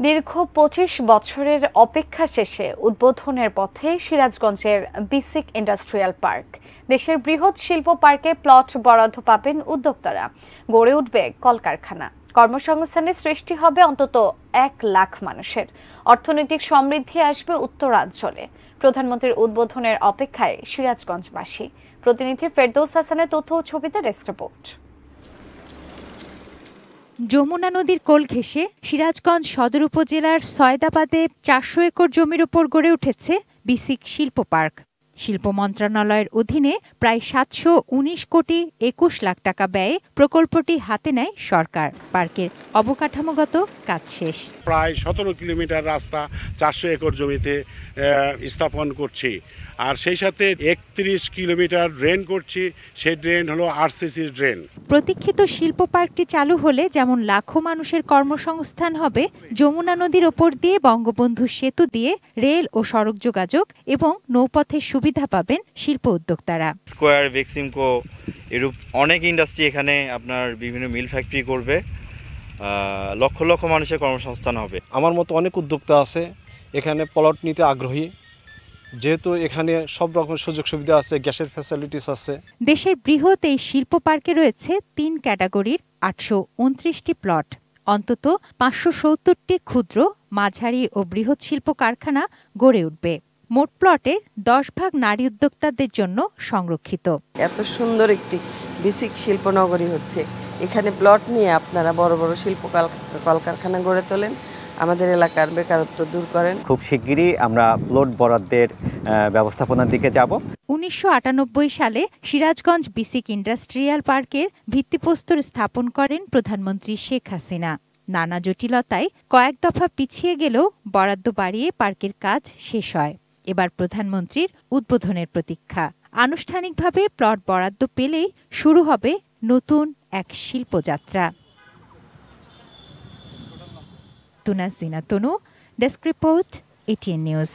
দীর্ঘ ২৫ বছরের অপেক্ষা শেষে উদ্বোধনের পথে সিরাজগঞ্জের বিসিক ইন্ডাস্ট্রিয়াল পার্ক। দেশের বৃহৎ শিল্প পার্কে প্লট বরাদ্দ পাবেন উদ্যোক্তারা। গড়ে উঠবে কলকারখানা। কর্মসংস্থানের সৃষ্টি হবে অন্তত ১ লাখ মানুষের। অর্থনৈতিক সমৃদ্ধি আসবে উত্তরাঞ্চলে। প্রধানমন্ত্রীর উদ্বোধনের অপেক্ষায় সিরাজগঞ্জবাসী। প্রতিনিধি ফেরদৌস হাসানের তথ্য ও ছবিতে ডেস্ক রিপোর্ট। যমুনা নদীর কোল ঘেঁষে সিরাজগঞ্জ সদর উপজেলার সয়দাবাদে ৪০০ একর জমির ওপর গড়ে উঠেছে বিসিক শিল্প পার্ক। শিল্প মন্ত্রণালয়ের অধীনে প্রায় ৭১৯ কোটি ২১ লাখ টাকা ব্যয়ে প্রকল্পটি হাতে নেয় সরকার। পার্কের অবকাঠামোগত কাজ শেষ। প্রায় ১৭ কিলোমিটার রাস্তা ৪০০ একর জমিতে স্থাপন করছি, আর সেই সাথে ৩১ কিলোমিটার ড্রেন করছি। সেই ড্রেন হলো আরসিসি ড্রেন। প্রতীক্ষিত শিল্প পার্কটি চালু হলে যেমন লাখো মানুষের কর্মসংস্থান হবে, যমুনা নদীর ওপর দিয়ে বঙ্গবন্ধু সেতু দিয়ে রেল ও সড়ক যোগাযোগ এবং নৌপথের সুবিধা পাবেন শিল্প উদ্যোক্তারা। স্কয়ার, ভেক্সিমকো এরূপ অনেক ইন্ডাস্ট্রি এখানে আপনার বিভিন্ন মিল ফ্যাক্টরি করবে। লক্ষ লক্ষ মানুষের কর্মসংস্থান হবে। আমার মতো অনেক উদ্যোক্তা আছে এখানে প্লট নিতে আগ্রহী, যেহেতু এখানে সব রকমের সুযোগ সুবিধা আছে, গ্যাসের ফ্যাসিলিটিস আছে। দেশের বৃহৎ এই শিল্প পার্কে রয়েছে ৩ ক্যাটাগরির ৮২৯টি প্লট। অন্তত ৫৭০টি ক্ষুদ্র, মাঝারি ও বৃহৎ শিল্প কারখানা গড়ে উঠবে। মোট প্লটের ১০ ভাগ নারী উদ্যোক্তাদের জন্য সংরক্ষিত। এত সুন্দর একটি বিসিক শিল্পনগরী হচ্ছে। এখানে প্লট নিয়ে আপনারা বড় বড় শিল্প কলকারখানা গড়ে তোলেন, আমাদের এলাকার বেকারত্ব দূর করেন। খুব শিগগিরই আমরা প্লট বরাদ্দের ব্যবস্থাপনার দিকে যাব। ১৯৯৮ সালে সিরাজগঞ্জ বিসিক ইন্ডাস্ট্রিয়াল পার্কের ভিত্তিপ্রস্তর স্থাপন করেন প্রধানমন্ত্রী শেখ হাসিনা। নানা জটিলতায় কয়েক দফা পিছিয়ে গেলেও বরাদ্দ বাড়িয়ে পার্কের কাজ শেষ হয়। এবার প্রধানমন্ত্রীর উদ্বোধনের প্রতীক্ষা। আনুষ্ঠানিকভাবে প্লট বরাদ্দ পেলেই শুরু হবে নতুন এক শিল্পযাত্রা। তুনাজ জিনা তনু, ডেস্ক রিপোর্ট, এটিএন নিউজ।